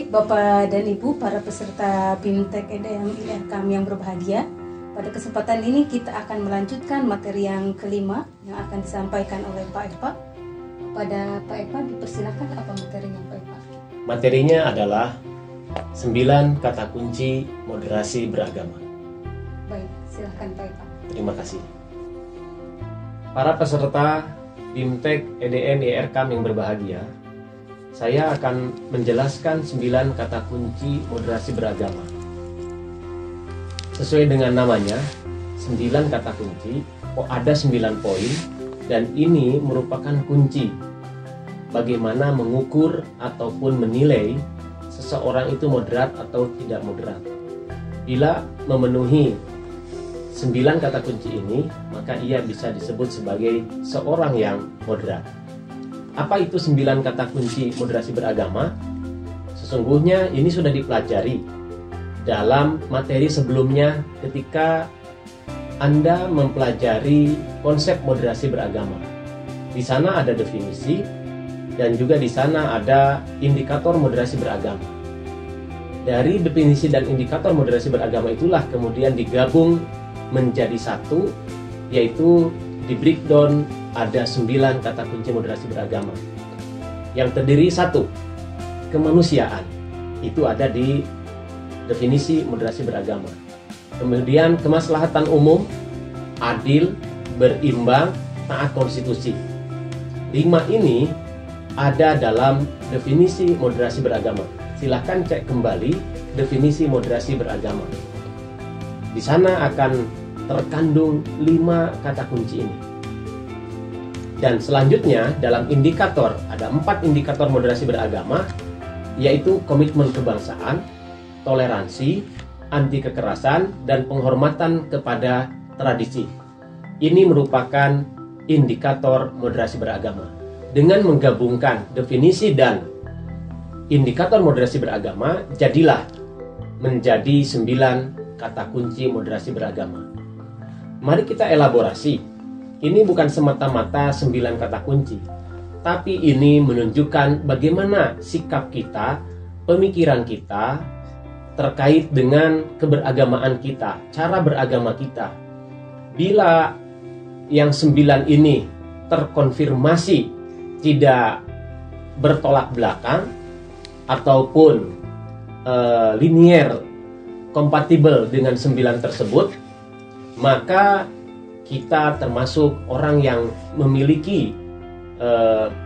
Baik Bapak dan Ibu, para peserta BIMTEK EDM IRKAM yang berbahagia, pada kesempatan ini kita akan melanjutkan materi yang kelima yang akan disampaikan oleh Pak Eva. Pada Pak Eva dipersilakan, apa materinya Pak Eva? Materinya adalah 9 kata kunci moderasi beragama. Baik, silakan Pak Eva. Terima kasih. Para peserta BIMTEK EDN IRKAM yang berbahagia, saya akan menjelaskan 9 kata kunci moderasi beragama. Sesuai dengan namanya, 9 kata kunci, ada 9 poin, dan ini merupakan kunci bagaimana mengukur ataupun menilai seseorang itu moderat atau tidak moderat. Bila memenuhi 9 kata kunci ini, maka ia bisa disebut sebagai seorang yang moderat. Apa itu 9 kata kunci moderasi beragama? Sesungguhnya ini sudah dipelajari dalam materi sebelumnya ketika Anda mempelajari konsep moderasi beragama. Di sana ada definisi dan juga di sana ada indikator moderasi beragama. Dari definisi dan indikator moderasi beragama itulah kemudian digabung menjadi satu, yaitu di breakdown ada 9 kata kunci moderasi beragama yang terdiri 1, kemanusiaan, itu ada di definisi moderasi beragama. Kemudian kemaslahatan umum, adil, berimbang, taat konstitusi. 5 ini ada dalam definisi moderasi beragama. Silahkan cek kembali definisi moderasi beragama. Di sana akan terkandung 5 kata kunci ini. Dan selanjutnya dalam indikator, ada 4 indikator moderasi beragama, yaitu komitmen kebangsaan, toleransi, anti kekerasan, dan penghormatan kepada tradisi. Ini merupakan indikator moderasi beragama. Dengan menggabungkan definisi dan indikator moderasi beragama, jadilah menjadi 9 kata kunci moderasi beragama. Mari kita elaborasi. Ini bukan semata-mata 9 kata kunci, tapi ini menunjukkan bagaimana sikap kita, pemikiran kita terkait dengan keberagamaan kita, cara beragama kita. Bila yang 9 ini terkonfirmasi tidak bertolak belakang ataupun linier kompatibel dengan 9 tersebut, maka kita termasuk orang yang memiliki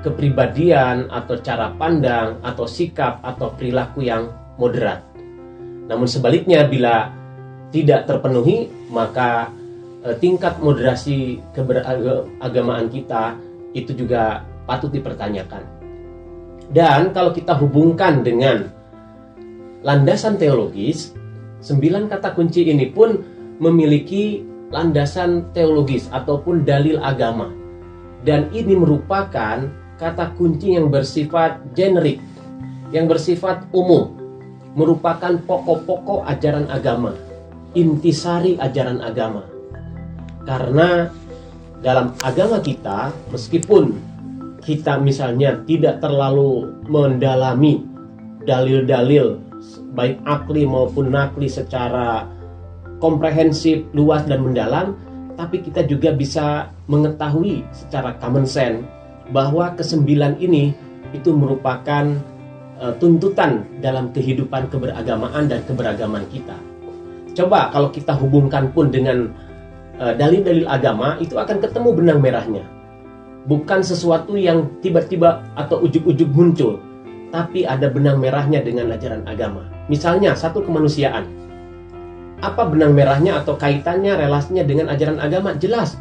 kepribadian atau cara pandang atau sikap atau perilaku yang moderat. Namun sebaliknya, bila tidak terpenuhi, maka tingkat moderasi keberagamaan kita itu juga patut dipertanyakan. Dan kalau kita hubungkan dengan landasan teologis, 9 kata kunci ini pun memiliki landasan teologis ataupun dalil agama. Dan ini merupakan kata kunci yang bersifat generik, yang bersifat umum, merupakan pokok-pokok ajaran agama, intisari ajaran agama. Karena dalam agama kita, meskipun kita misalnya tidak terlalu mendalami dalil-dalil baik akli maupun nakli secara komprehensif, luas dan mendalam, tapi kita juga bisa mengetahui secara common sense bahwa ke-9 ini itu merupakan tuntutan dalam kehidupan keberagamaan dan keberagaman kita. Coba kalau kita hubungkan pun dengan dalil-dalil agama, itu akan ketemu benang merahnya. Bukan sesuatu yang tiba-tiba atau ujug-ujug muncul, tapi ada benang merahnya dengan ajaran agama. Misalnya, 1, kemanusiaan. Apa benang merahnya atau kaitannya, relasinya dengan ajaran agama? Jelas.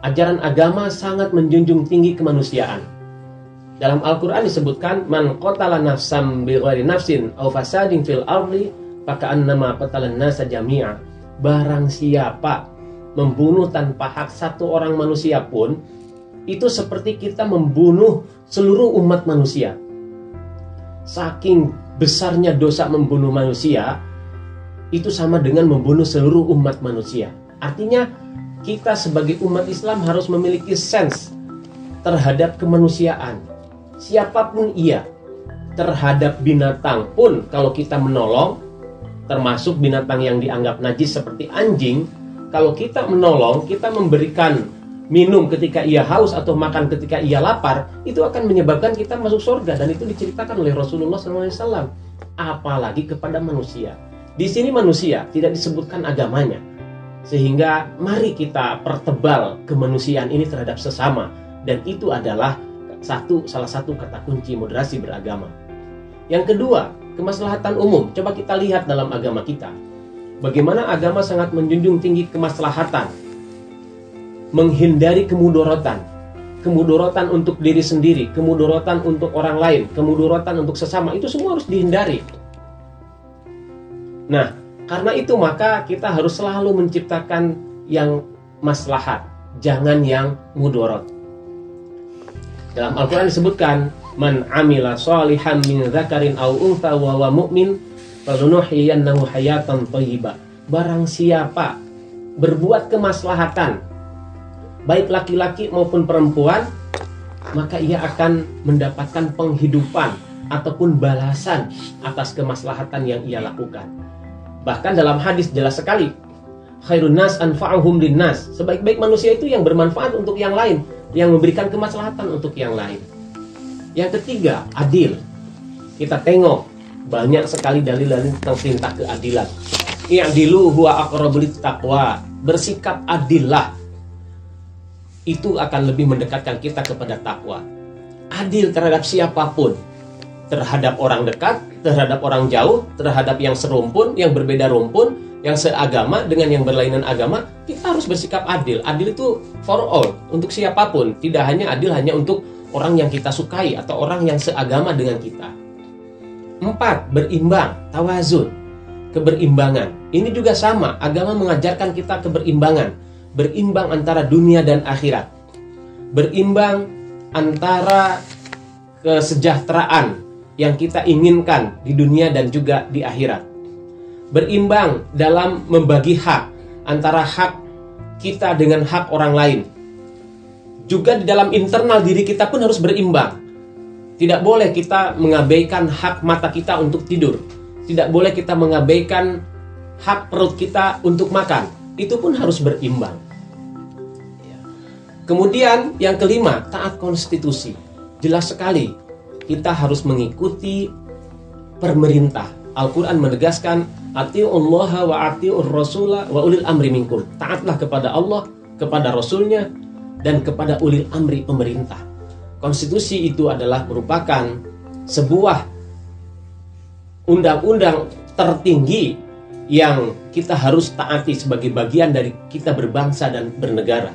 Ajaran agama sangat menjunjung tinggi kemanusiaan. Dalam Al-Quran disebutkan, man qatala nafsam bighairi nafsin aw fasadin fil ardi faka'annama qatalan nasa jami'a. Barang siapa membunuh tanpa hak satu orang manusia pun, itu seperti kita membunuh seluruh umat manusia. Saking besarnya dosa membunuh manusia, itu sama dengan membunuh seluruh umat manusia. Artinya kita sebagai umat Islam harus memiliki sense terhadap kemanusiaan. Siapapun ia, terhadap binatang pun kalau kita menolong, termasuk binatang yang dianggap najis seperti anjing, kalau kita menolong, kita memberikan minum ketika ia haus atau makan ketika ia lapar, itu akan menyebabkan kita masuk surga, dan itu diceritakan oleh Rasulullah SAW. Apalagi kepada manusia. Di sini manusia tidak disebutkan agamanya, sehingga mari kita pertebal kemanusiaan ini terhadap sesama, dan itu adalah salah satu kata kunci moderasi beragama. Yang kedua, kemaslahatan umum. Coba kita lihat dalam agama kita, bagaimana agama sangat menjunjung tinggi kemaslahatan, menghindari kemudorotan untuk diri sendiri, kemudorotan untuk orang lain, kemudorotan untuk sesama, itu semua harus dihindari. Nah, karena itu maka kita harus selalu menciptakan yang maslahat, jangan yang mudorot. Dalam Al-Quran disebutkan, man amila shalihan min dzakarin aw untha wa huwa mu'min falunuhyiyannahu hayatan thayyibah. Barang siapa berbuat kemaslahatan, baik laki-laki maupun perempuan, maka ia akan mendapatkan penghidupan ataupun balasan atas kemaslahatan yang ia lakukan. Bahkan dalam hadis jelas sekali, khairun nas anfa'uhum linnas. Sebaik-baik manusia itu yang bermanfaat untuk yang lain, yang memberikan kemaslahatan untuk yang lain. Yang ketiga, adil. Kita tengok banyak sekali dalil-dalil tentang perintah keadilan. I'dilu huwa aqrabu littaqwa. Bersikap adillah. Itu akan lebih mendekatkan kita kepada takwa. Adil terhadap siapapun, terhadap orang dekat, terhadap orang jauh, terhadap yang serumpun, yang berbeda rumpun, yang seagama dengan yang berlainan agama, kita harus bersikap adil. Adil itu for all, untuk siapapun. Tidak hanya adil hanya untuk orang yang kita sukai atau orang yang seagama dengan kita. 4. Berimbang, tawazun, keberimbangan. Ini juga sama, agama mengajarkan kita keberimbangan. Berimbang antara dunia dan akhirat. Berimbang antara kesejahteraan yang kita inginkan di dunia dan juga di akhirat. Berimbang dalam membagi hak antara hak kita dengan hak orang lain. Juga di dalam internal diri kita pun harus berimbang. Tidak boleh kita mengabaikan hak mata kita untuk tidur. Tidak boleh kita mengabaikan hak perut kita untuk makan. Itu pun harus berimbang. Kemudian yang kelima, taat konstitusi. Jelas sekali, kita harus mengikuti pemerintah. Al-Quran menegaskan, atiullaha wa atiur rasula wa ulil amri minkum. Taatlah kepada Allah, kepada Rasulnya, dan kepada ulil amri pemerintah. Konstitusi itu adalah merupakan sebuah undang-undang tertinggi yang kita harus taati sebagai bagian dari kita berbangsa dan bernegara.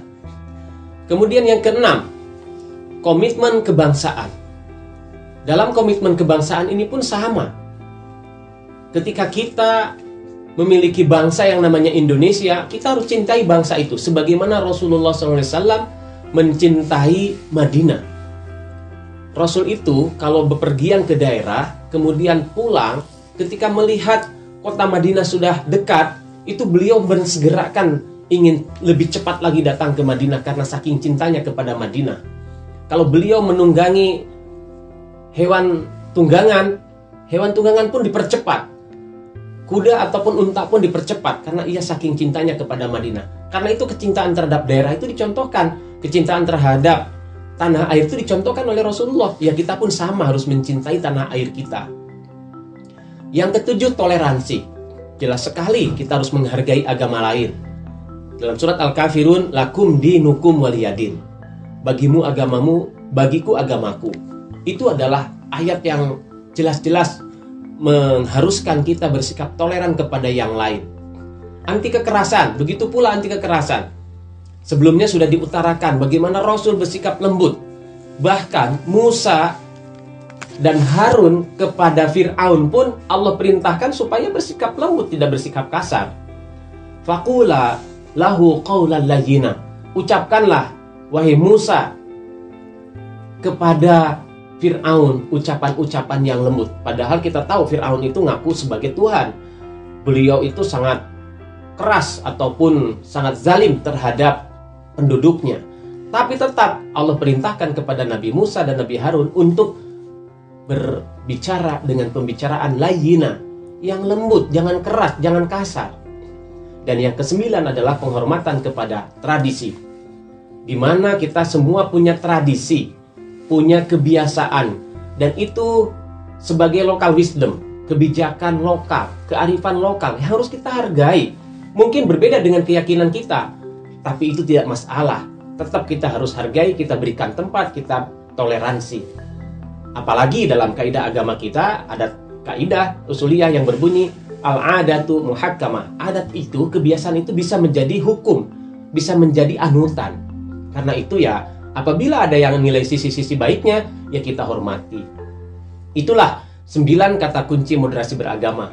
Kemudian yang keenam, komitmen kebangsaan. Dalam komitmen kebangsaan ini pun sama. Ketika kita memiliki bangsa yang namanya Indonesia, kita harus cintai bangsa itu. Sebagaimana Rasulullah SAW mencintai Madinah. Rasul itu kalau bepergian ke daerah, kemudian pulang, ketika melihat kota Madinah sudah dekat, itu beliau bersegerakan ingin lebih cepat lagi datang ke Madinah karena saking cintanya kepada Madinah. Kalau beliau menunggangi hewan tunggangan pun dipercepat. Kuda ataupun unta pun dipercepat karena ia saking cintanya kepada Madinah. Karena itu kecintaan terhadap daerah itu dicontohkan, kecintaan terhadap tanah air itu dicontohkan oleh Rasulullah. Ya, kita pun sama harus mencintai tanah air kita. Yang ketujuh, toleransi. Jelas sekali kita harus menghargai agama lain. Dalam surat Al-Kafirun, lakum dinukum waliyadin. Bagimu agamamu, bagiku agamaku. Itu adalah ayat yang jelas-jelas mengharuskan kita bersikap toleran kepada yang lain. Anti kekerasan, begitu pula anti kekerasan. Sebelumnya sudah diutarakan bagaimana Rasul bersikap lembut. Bahkan Musa dan Harun kepada Fir'aun pun Allah perintahkan supaya bersikap lembut, tidak bersikap kasar. Faqula lahu qawlan layyina. Ucapkanlah, wahai Musa, kepada Fir'aun ucapan-ucapan yang lembut. Padahal kita tahu Fir'aun itu ngaku sebagai Tuhan. Beliau itu sangat keras ataupun sangat zalim terhadap penduduknya. Tapi tetap Allah perintahkan kepada Nabi Musa dan Nabi Harun untuk bicara dengan pembicaraan layyina, yang lembut, jangan keras, jangan kasar. Dan yang kesembilan adalah penghormatan kepada tradisi, di mana kita semua punya tradisi, punya kebiasaan, dan itu sebagai local wisdom, kebijakan lokal, kearifan lokal yang harus kita hargai. Mungkin berbeda dengan keyakinan kita, tapi itu tidak masalah. Tetap kita harus hargai, kita berikan tempat, kita toleransi. Apalagi dalam kaidah agama kita ada kaidah usuliyah yang berbunyi al-adatu muhakkamah. Adat itu, kebiasaan itu bisa menjadi hukum, bisa menjadi anutan. Karena itu ya, apabila ada yang nilai sisi-sisi baiknya, ya kita hormati. Itulah 9 kata kunci moderasi beragama.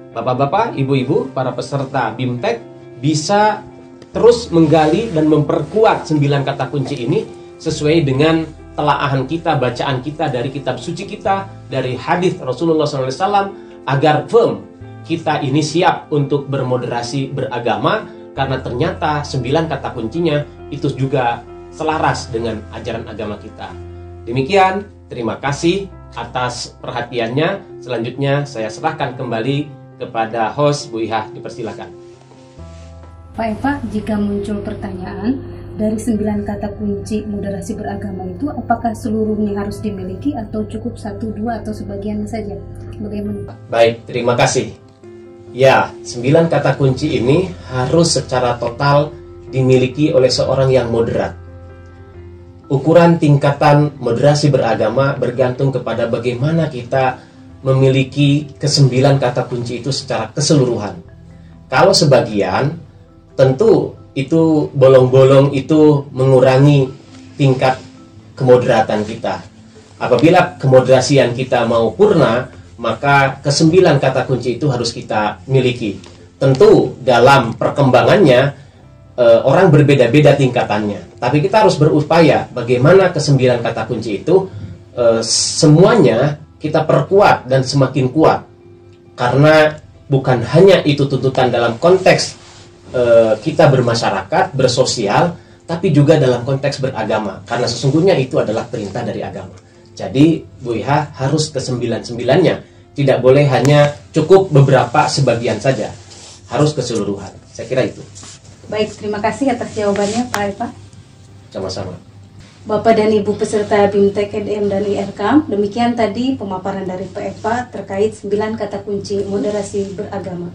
Bapak-bapak, ibu-ibu, para peserta BIMTEK bisa terus menggali dan memperkuat 9 kata kunci ini sesuai dengan telaahan kita, bacaan kita dari kitab suci kita, dari hadis Rasulullah SAW, agar firm kita ini siap untuk bermoderasi beragama, karena ternyata 9 kata kuncinya itu juga selaras dengan ajaran agama kita. Demikian, terima kasih atas perhatiannya. Selanjutnya saya serahkan kembali kepada host Bu Iha, dipersilakan. Pak Eva, jika muncul pertanyaan, dari 9 kata kunci moderasi beragama itu, apakah seluruhnya harus dimiliki atau cukup 1, 2 atau sebagian saja? Bagaimana Pak? Baik, terima kasih. Ya, 9 kata kunci ini harus secara total dimiliki oleh seorang yang moderat. Ukuran tingkatan moderasi beragama bergantung kepada bagaimana kita memiliki ke-9 kata kunci itu secara keseluruhan. Kalau sebagian, tentu itu bolong-bolong itu mengurangi tingkat kemoderatan kita. Apabila kemoderasian kita mau purna, maka ke-9 kata kunci itu harus kita miliki. Tentu dalam perkembangannya orang berbeda-beda tingkatannya, tapi kita harus berupaya bagaimana ke-9 kata kunci itu semuanya kita perkuat dan semakin kuat. Karena bukan hanya itu tuntutan dalam konteks kita bermasyarakat, bersosial, tapi juga dalam konteks beragama, karena sesungguhnya itu adalah perintah dari agama. Jadi Bu Iha harus ke-9-9-nya, tidak boleh hanya cukup beberapa sebagian saja, harus keseluruhan. Saya kira itu. Baik, terima kasih atas jawabannya Pak Eva. Sama-sama. Bapak dan Ibu peserta BIMTEK EDM dan IRKAM, demikian tadi pemaparan dari Pak Eva terkait 9 kata kunci moderasi beragama.